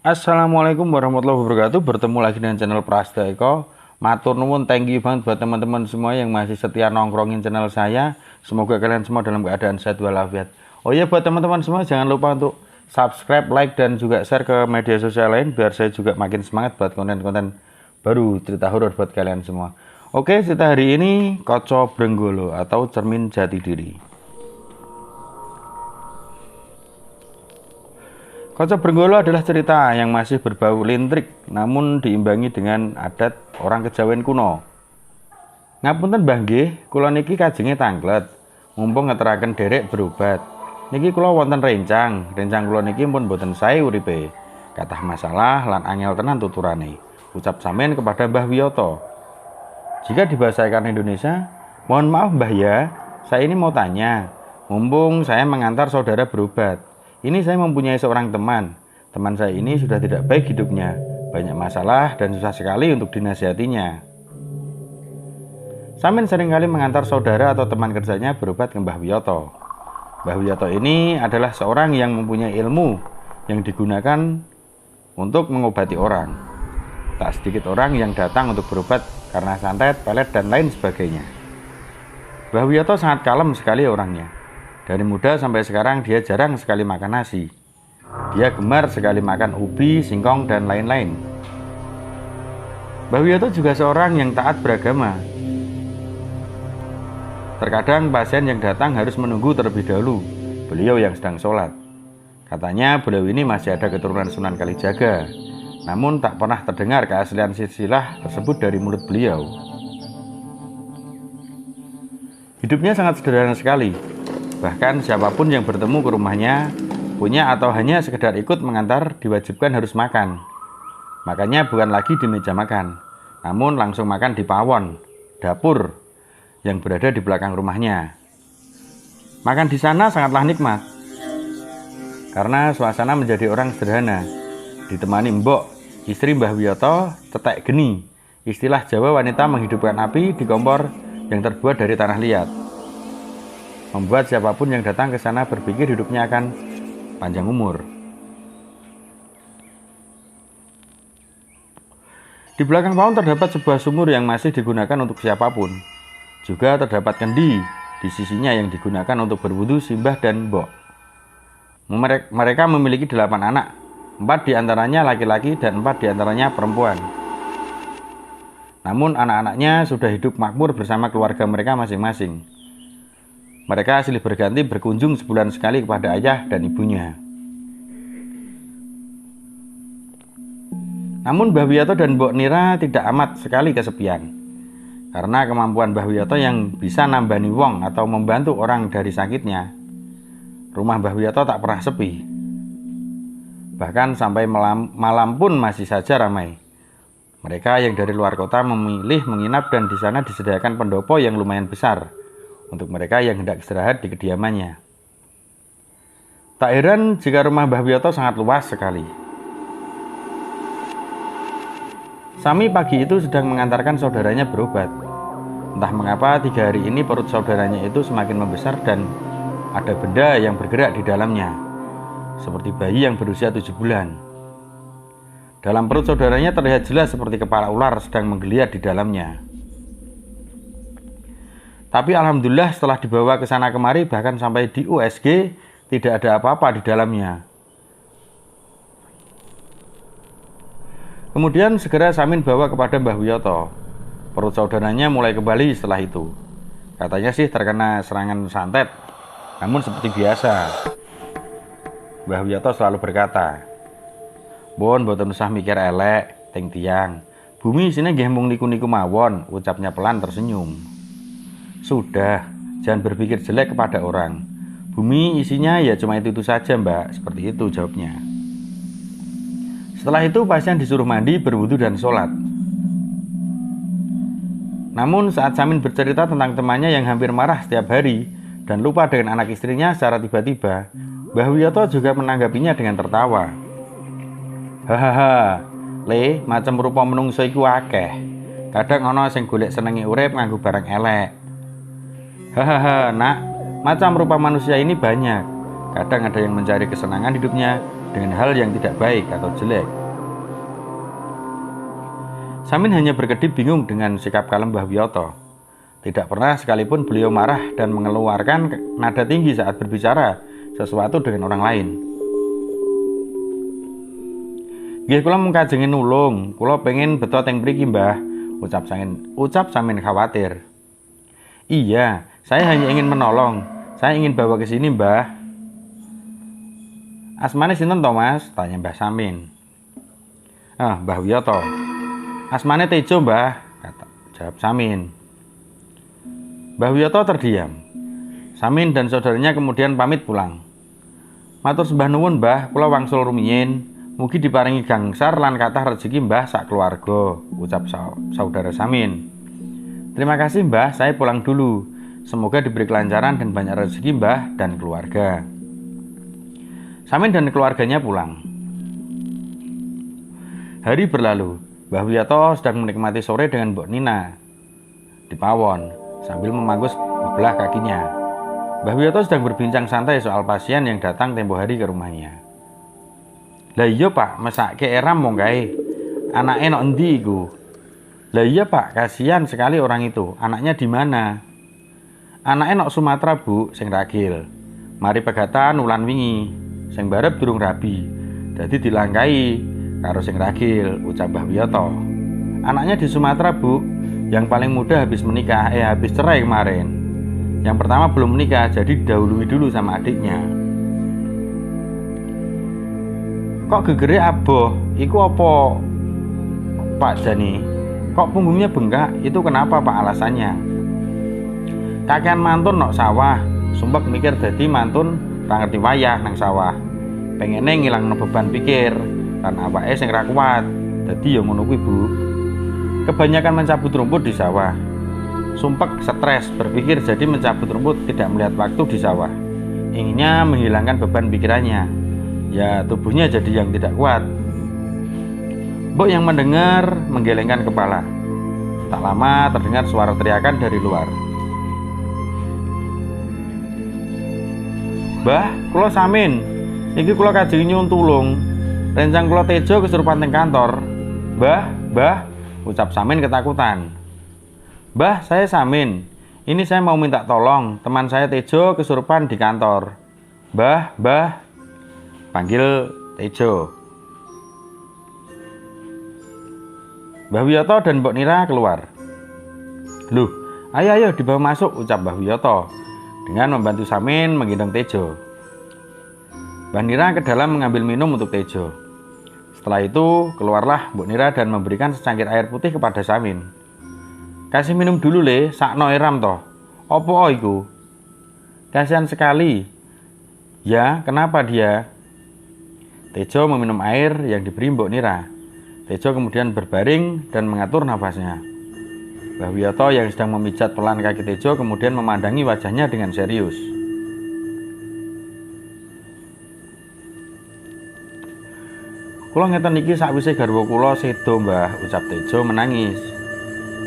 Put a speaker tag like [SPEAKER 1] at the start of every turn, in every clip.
[SPEAKER 1] Assalamualaikum warahmatullahi wabarakatuh. Bertemu lagi dengan channel Prasta Eko. Matur nuwun, thank you banget buat teman-teman semua yang masih setia nongkrongin channel saya. Semoga kalian semua dalam keadaan sehat walafiat. Oh iya, buat teman-teman semua jangan lupa untuk subscribe, like, dan juga share ke media sosial lain biar saya juga makin semangat buat konten-konten baru cerita horor buat kalian semua. Oke, cerita hari ini Kaca Brenggolo atau Cermin Jati Diri. Kaca Brenggolo adalah cerita yang masih berbau lintrik, namun diimbangi dengan adat orang kejawen kuno. Ngapunten Mbah nggih, kula niki kajenge tanglet, mumpung ngeteraken derek berobat. Niki kula wonten rencang kula niki pun boten sae uripe. Kathah masalah lan angel tenan tuturane. Ucap sampean kepada Mbah Wiyoto. Jika dibahasakan Indonesia, mohon maaf Mbah ya, saya ini mau tanya, mumpung saya mengantar saudara berobat. Ini saya mempunyai seorang teman. Teman saya ini sudah tidak baik hidupnya. Banyak masalah dan susah sekali untuk dinasihatinya. Samin seringkali mengantar saudara atau teman kerjanya berobat ke Mbah Wiyoto. Mbah Wiyoto ini adalah seorang yang mempunyai ilmu yang digunakan untuk mengobati orang. Tak sedikit orang yang datang untuk berobat karena santet, pelet, dan lain sebagainya. Mbah Wiyoto sangat kalem sekali orangnya. Dari muda sampai sekarang dia jarang sekali makan nasi. Dia gemar sekali makan ubi, singkong, dan lain-lain. Mbah Wiyoto juga seorang yang taat beragama. Terkadang pasien yang datang harus menunggu terlebih dahulu beliau yang sedang sholat. Katanya beliau ini masih ada keturunan Sunan Kalijaga, namun tak pernah terdengar keaslian silsilah tersebut dari mulut beliau. Hidupnya sangat sederhana sekali. Bahkan siapapun yang bertemu ke rumahnya, punya atau hanya sekedar ikut mengantar diwajibkan harus makan. Makannya bukan lagi di meja makan, namun langsung makan di pawon, dapur, yang berada di belakang rumahnya. Makan di sana sangatlah nikmat, karena suasana menjadi orang sederhana. Ditemani mbok, istri Mbah Wiyoto, tetek geni, istilah Jawa wanita menghidupkan api di kompor yang terbuat dari tanah liat. Membuat siapapun yang datang ke sana berpikir hidupnya akan panjang umur. Di belakang pawon terdapat sebuah sumur yang masih digunakan untuk siapapun. Juga terdapat kendi di sisinya yang digunakan untuk berwudu simbah dan mbok. Mereka memiliki 8 anak, 4 diantaranya laki-laki dan 4 diantaranya perempuan. Namun anak-anaknya sudah hidup makmur bersama keluarga mereka masing-masing. Mereka silih berganti berkunjung sebulan sekali kepada ayah dan ibunya. Namun Mbah Wiyoto dan Mbok Nira tidak amat sekali kesepian. Karena kemampuan Mbah Wiyoto yang bisa nambani wong atau membantu orang dari sakitnya, rumah Mbah Wiyoto tak pernah sepi. Bahkan sampai malam pun masih saja ramai. Mereka yang dari luar kota memilih menginap dan di sana disediakan pendopo yang lumayan besar untuk mereka yang hendak istirahat di kediamannya. Tak heran jika rumah Mbah Wiyoto sangat luas sekali. Sami pagi itu sedang mengantarkan saudaranya berobat. Entah mengapa 3 hari ini perut saudaranya itu semakin membesar dan ada benda yang bergerak di dalamnya, seperti bayi yang berusia 7 bulan. Dalam perut saudaranya terlihat jelas seperti kepala ular sedang menggeliat di dalamnya. Tapi alhamdulillah setelah dibawa ke sana kemari bahkan sampai di USG tidak ada apa-apa di dalamnya. Kemudian segera Samin bawa kepada Mbah Wiyoto. Perut saudaranya mulai kembali setelah itu. Katanya sih terkena serangan santet. Namun seperti biasa, Mbah Wiyoto selalu berkata, "Bon, boten usah mikir elek, ting tiang. Bumi sini nggih mung niku-niku mawon," ucapnya pelan tersenyum. "Sudah, jangan berpikir jelek kepada orang. Bumi isinya ya cuma itu saja Mbak," seperti itu jawabnya. Setelah itu pasien disuruh mandi, berwudu dan sholat. Namun saat Samin bercerita tentang temannya yang hampir marah setiap hari dan lupa dengan anak istrinya secara tiba-tiba, Mbah Wiyoto juga menanggapinya dengan tertawa. "Hahaha, le, macam rupa menungso iku akeh. Kadang ana sing golek senengi urip nganggo barang elek. Hahaha, nak, macam rupa manusia ini banyak. Kadang ada yang mencari kesenangan hidupnya dengan hal yang tidak baik atau jelek. Samin hanya berkedip bingung dengan sikap kalem Mbah Wiyoto. Tidak pernah sekalipun beliau marah dan mengeluarkan nada tinggi saat berbicara sesuatu dengan orang lain. Nggih kula mung kajengin nulung, kula pengen beto teng mriki Mbah, ucap Samin khawatir. Iya, saya hanya ingin menolong. Saya ingin bawa ke sini Mbah. Asmane sinten to Mas? Tanya Mbah Samin. Mbah Wiyoto. Asmane Tejo Mbah, jawab Samin. Mbah Wiyoto terdiam. Samin dan saudaranya kemudian pamit pulang. Matur sembah nuwun Mbah, kula wangsul rumiyin. Mugi diparingi gangsar lan kathah rezeki Mbah sak keluarga, ucap saudara Samin. Terima kasih Mbah, saya pulang dulu. Semoga diberi kelancaran dan banyak rezeki Mbah dan keluarga. Samin dan keluarganya pulang. Hari berlalu. Mbah Wiyoto sedang menikmati sore dengan Mbok Nina di pawon sambil memangkus belah kakinya. Mbah Wiyoto sedang berbincang santai soal pasien yang datang tempo hari ke rumahnya. Lah iya Pak, mesake eram mong kae. Anake nok endi iku? Lah iya Pak, kasihan sekali orang itu. Anaknya di mana? Anake nok Sumatera Bu, sing ragil. Mari pegatan wulan wingi. Sing barep durung rabi. Dadi dilangkai karo sing ragil, ucap Mbah Wiyoto. Anaknya di Sumatera Bu, yang paling muda habis menikah, habis cerai kemarin. Yang pertama belum menikah, jadi didahului dulu sama adiknya. Kok gegere aboh? Iku apa Pak Jani? Kok punggungnya bengkak? Itu kenapa Pak alasannya? Kakean mantun nok sawah, sumpek mikir dadi mantun ra ngerti wayah nang sawah. Pengene ngilangno beban pikir. Kan awake sing ra kuat. Dadi ya ngono kuwi, Bu. Kebanyakan mencabut rumput di sawah. Sumpek stres berpikir jadi mencabut rumput tidak melihat waktu di sawah. Inginnya menghilangkan beban pikirannya. Ya tubuhnya jadi yang tidak kuat. Mbok yang mendengar menggelengkan kepala. Tak lama terdengar suara teriakan dari luar. Mbah, kula Samin. Iki kula kajeng nyuwun tulung. Rencang kula Tejo kesurupan teng kantor. Mbah, ucap Samin ketakutan. Mbah, saya Samin. Ini saya mau minta tolong. Teman saya Tejo kesurupan di kantor. Mbah, panggil Tejo. Mbah Wiyoto dan Mbok Nira keluar. Loh, ayo dibawa masuk, ucap Mbah Wiyoto dengan membantu Samin menggendong Tejo. Mbah Nira ke dalam mengambil minum untuk Tejo. Setelah itu keluarlah Mbok Nira dan memberikan secangkir air putih kepada Samin. Kasih minum dulu le, sakno eram toh. Opo iku? Kasihan sekali. Ya, kenapa dia? Tejo meminum air yang diberi Mbok Nira. Tejo kemudian berbaring dan mengatur nafasnya. Mbah Wiyoto yang sedang memijat pelan kaki Tejo kemudian memandangi wajahnya dengan serius. Kula ngeten iki sakwise garwa kula sedo, Mbah, ucap Tejo menangis.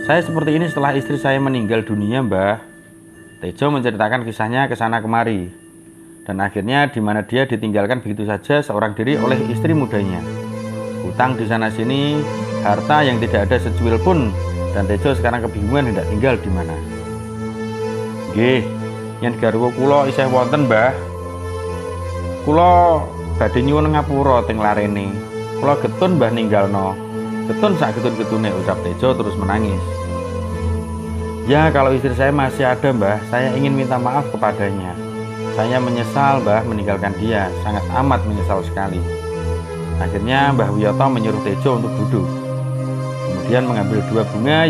[SPEAKER 1] Saya seperti ini setelah istri saya meninggal dunia, Mbah. Tejo menceritakan kisahnya ke sana kemari. Dan akhirnya di mana dia ditinggalkan begitu saja seorang diri oleh istri mudanya. Hutang di sana sini, harta yang tidak ada secuil pun, dan Tejo sekarang kebingungan hendak tinggal di mana. Nggih, yen garwa kula isih wonten, Mbah. Kula badhe nyuwun ngapura teng larene. Kula getun Mbah ninggalno. Getun sak getun-getune, ucap Tejo terus menangis. Ya, kalau istri saya masih ada, Mbah, saya ingin minta maaf kepadanya. Saya menyesal, Mbah, meninggalkan dia. Sangat amat menyesal sekali. Akhirnya Mbah Wiyoto menyuruh Tejo untuk duduk. Kemudian mengambil 2 bunga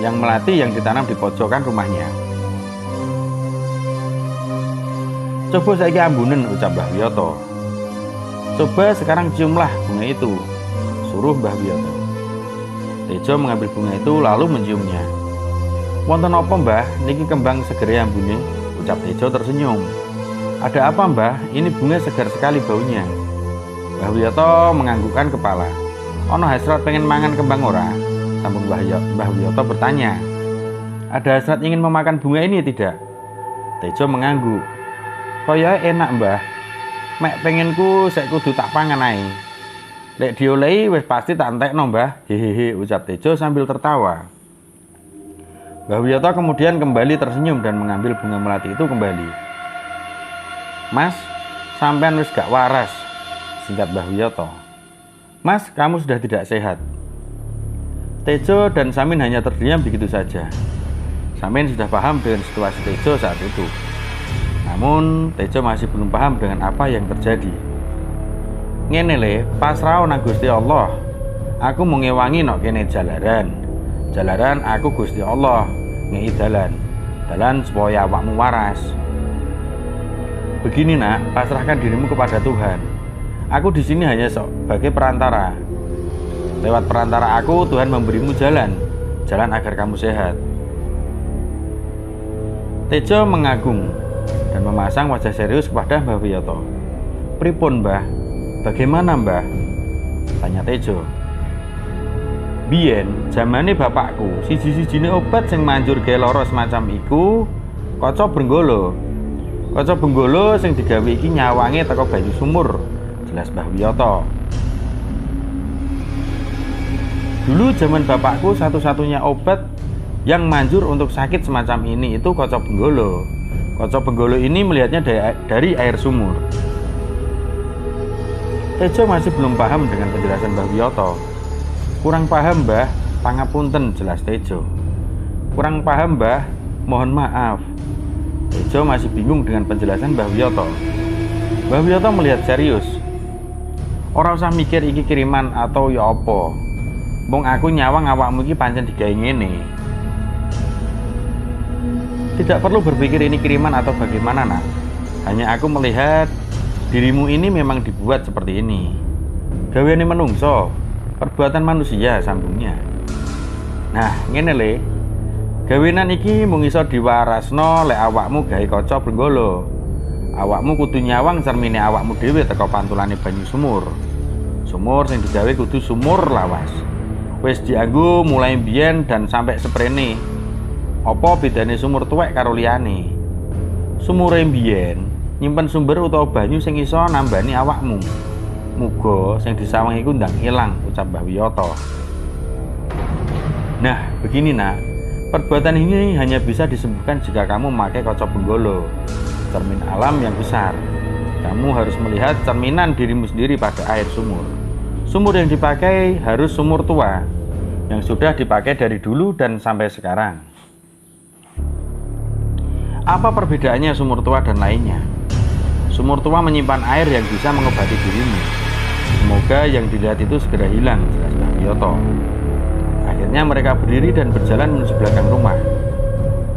[SPEAKER 1] yang melati yang ditanam di pojokan rumahnya. Coba saiki ambunen, ucap Mbah Wiyoto. Coba sekarang ciumlah bunga itu, suruh Mbah Wiyoto. Tejo mengambil bunga itu lalu menciumnya. Wonten apa, Mbah? Niki kembang segere ambune, ucap Tejo tersenyum. Ada apa, Mbah? Ini bunga segar sekali baunya. Mbah Wiyoto menganggukkan kepala. Ono hasrat pengen mangan kembang ora? Sambung Mbah Wiyoto bertanya. Ada hasrat ingin memakan bunga ini tidak? Tejo mengangguk. Kaya enak, Mbah. Mek pengenku sek kudu tak pangan ae. Lek diolehi wis pasti tak entekno, Mbah. Hehehe, ucap Tejo sambil tertawa. Mbah Wiyoto kemudian kembali tersenyum dan mengambil bunga melati itu kembali. Mas, sampean wis gak waras, singkat Mbah Wiyoto. Mas, kamu sudah tidak sehat. Tejo dan Samin hanya terdiam begitu saja. Samin sudah paham dengan situasi Tejo saat itu. Namun, Tejo masih belum paham dengan apa yang terjadi. Ngene le, pasrah nang Gusti Allah. Aku mau ngewangi nok kene jalaran. Jalaran aku Gusti Allah ngei dalan. Dalan supaya awakmu waras. Begini nak, pasrahkan dirimu kepada Tuhan. Aku di sini hanya sebagai perantara. Lewat perantara aku, Tuhan memberimu jalan agar kamu sehat. Tejo mengagung dan memasang wajah serius kepada Mbah Wiyoto. Pripun, Mbah? Bagaimana, Mbah? Tanya Tejo. Biyen zamane bapakku, siji-sijine obat sing manjur gawe lara semacam iku kaca benggolo. Kaca benggolo sing digawe iki nyawange teko banyu sumur, jelas Mbah Wiyoto. Dulu zaman bapakku satu-satunya obat yang manjur untuk sakit semacam ini itu kaca benggolo. Kaca benggolo ini melihatnya dari air sumur. Tejo masih belum paham dengan penjelasan Mbah Wiyoto. Kurang paham, Mbah, pangapunten, jelas Tejo. Kurang paham, Mbah, mohon maaf. Tejo masih bingung dengan penjelasan Mbah Wiyoto. Mbah Wiyoto melihat serius. Ora usah mikir iki kiriman atau ya apa. Wong aku nyawang awakmu iki pancen digawe ngene. Tidak perlu berpikir ini kiriman atau bagaimana, nak. Hanya aku melihat dirimu ini memang dibuat seperti ini. Gaweane menungso, perbuatan manusia, sambungnya. Nah, ngene le. Gawenan iki mung iso diwarasno lek awakmu gawe kaca benggolo. Awakmu kudu nyawang cermine awakmu dhewe teko pantulane banyu sumur. Sumur sing digawe kudu sumur lawas. Wis dianggo mulai biyen dan sampai seprene. Apa bedane sumur tuwek karo liyane? Sumure biyen nyimpen sumber utawa banyu sing iso nambani awakmu. Muga sing disawang iku ndang ilang, ucap Mbah Wiyoto. Nah, begini nak, perbuatan ini hanya bisa disembuhkan jika kamu memakai kaca benggolo, cermin alam yang besar. Kamu harus melihat cerminan dirimu sendiri pada air sumur. Sumur yang dipakai harus sumur tua, yang sudah dipakai dari dulu dan sampai sekarang. Apa perbedaannya sumur tua dan lainnya? Sumur tua menyimpan air yang bisa mengobati dirimu. Semoga yang dilihat itu segera hilang, jelas Mbah Wiyoto. Akhirnya mereka berdiri dan berjalan menuju belakang rumah.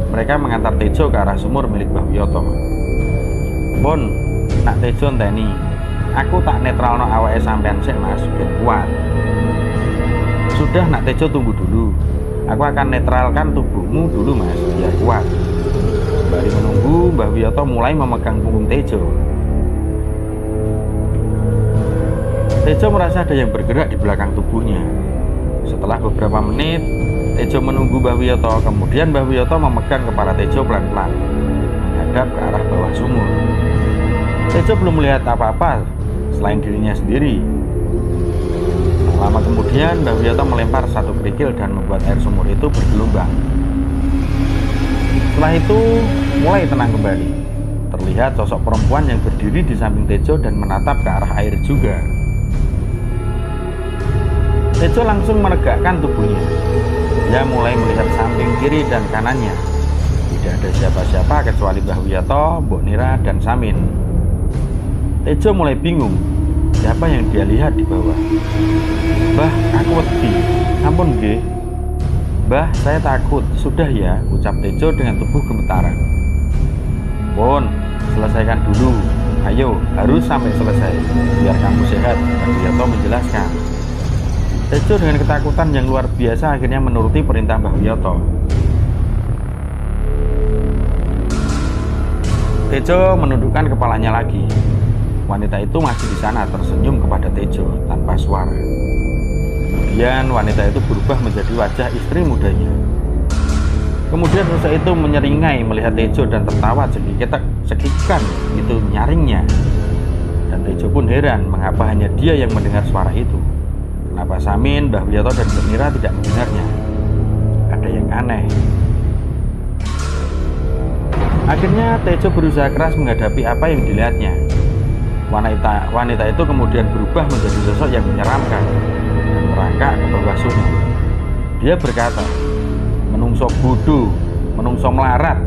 [SPEAKER 1] Mereka mengantar Tejo ke arah sumur milik Mbah Wiyoto. Pun, nak Tejo enteni, aku tak netralno awake sampean sik Mas, ben kuat. Sudah nak Tejo, tunggu dulu. Aku akan netralkan tubuhmu dulu Mas, biar kuat. Sembari menunggu, Mbah Wiyoto mulai memegang punggung Tejo. Tejo merasa ada yang bergerak di belakang tubuhnya. Setelah beberapa menit, Tejo menunggu Mbah Wiyoto. Kemudian Mbah Wiyoto memegang kepala Tejo pelan-pelan menghadap ke arah bawah sumur. Tejo belum melihat apa-apa selain dirinya sendiri. Lama kemudian Mbah Wiyoto melempar satu kerikil dan membuat air sumur itu bergelombang. Setelah itu mulai tenang kembali. Terlihat sosok perempuan yang berdiri di samping Tejo dan menatap ke arah air juga. Tejo langsung menegakkan tubuhnya. Dia mulai melihat samping kiri dan kanannya. Tidak ada siapa-siapa kecuali Mbah Wiyoto, Mbok Nira, dan Samin. Tejo mulai bingung. Siapa yang dia lihat di bawah? Mbah, aku wedi. Ampun nggih. Mbah, saya takut. Sudah ya, ucap Tejo dengan tubuh gemetaran. Pun, selesaikan dulu. Ayo, harus sampai selesai. Biar kamu sehat, Mbah Wiyoto menjelaskan. Tejo dengan ketakutan yang luar biasa akhirnya menuruti perintah Mbah Wiyoto. Tejo menundukkan kepalanya lagi. Wanita itu masih di sana tersenyum kepada Tejo tanpa suara. Kemudian wanita itu berubah menjadi wajah istri mudanya. Kemudian sosok itu menyeringai melihat Tejo dan tertawa cekikikan itu nyaringnya. Dan Dan Tejo pun heran mengapa hanya dia yang mendengar suara itu. Kenapa Samin, Mbah Wiyoto, dan Bu Mira tidak mendengarnya? Ada yang aneh. Akhirnya Tejo berusaha keras menghadapi apa yang dilihatnya. Wanita itu kemudian berubah menjadi sosok yang menyeramkan dan merangkak ke bawah sumur. Dia berkata, "Menungso bodoh, menungso melarat,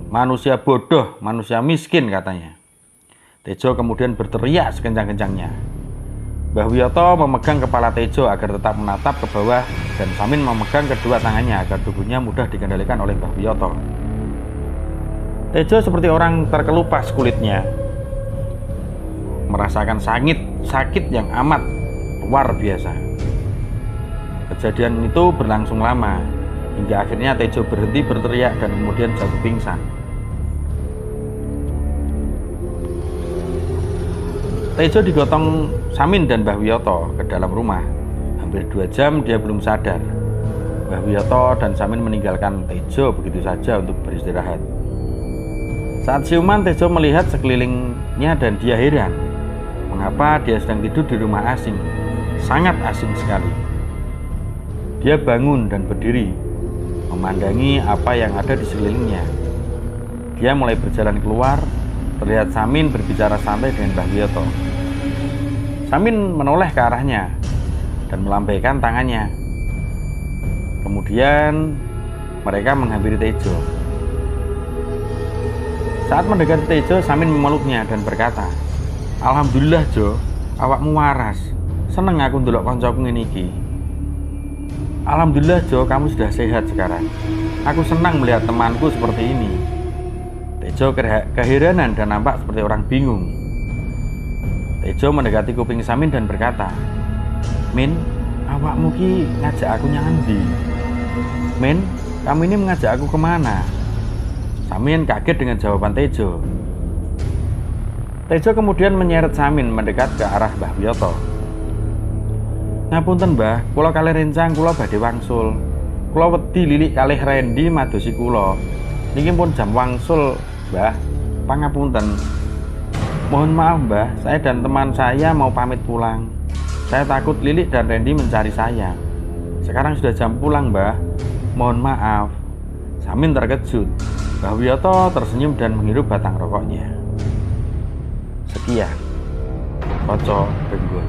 [SPEAKER 1] manusia bodoh, manusia miskin," katanya. Tejo kemudian berteriak sekencang-kencangnya. Mbah Wiyoto memegang kepala Tejo agar tetap menatap ke bawah, dan Samin memegang kedua tangannya agar tubuhnya mudah dikendalikan oleh Mbah Wiyoto. Tejo seperti orang terkelupas kulitnya, merasakan sakit yang amat luar biasa. Kejadian itu berlangsung lama, hingga akhirnya Tejo berhenti berteriak dan kemudian jatuh pingsan. Tejo digotong Samin dan Mbah Wiyoto ke dalam rumah. Hampir 2 jam dia belum sadar. Mbah Wiyoto dan Samin meninggalkan Tejo begitu saja untuk beristirahat. Saat siuman, Tejo melihat sekelilingnya dan dia heran. Mengapa dia sedang tidur di rumah asing? Sangat asing sekali. Dia bangun dan berdiri, memandangi apa yang ada di sekelilingnya. Dia mulai berjalan keluar. Terlihat Samin berbicara santai dengan Mbah Wiyoto. Samin menoleh ke arahnya dan melambaikan tangannya. Kemudian mereka menghampiri Tejo. Saat mendekati Tejo, Samin memeluknya dan berkata, "Alhamdulillah Jo, awakmu waras. Seneng aku ndelok koncoku ngene iki. Alhamdulillah Jo, kamu sudah sehat sekarang. Aku senang melihat temanku seperti ini." Tejo keheranan dan nampak seperti orang bingung. Tejo mendekati kuping Samin dan berkata, "Min, awakmu ki ngajak aku nyandi. Min, kamu ini mengajak aku kemana?" Samin kaget dengan jawaban Tejo. Tejo kemudian menyeret Samin mendekat ke arah Mbah Wiyoto. "Ngapunten Mbah, kula kalih rencang kula badhe wangsul. Kula wedi lilik kalih Randy madosi kula. Niki pun jam wangsul, Mbah. Pangapunten. Mohon maaf Mbah, saya dan teman saya mau pamit pulang. Saya takut Lilik dan Randy mencari saya. Sekarang sudah jam pulang Mbah. Mohon maaf." Samin terkejut. Mbah Wiyoto tersenyum dan menghirup batang rokoknya. Sekian, Kocok Benggol.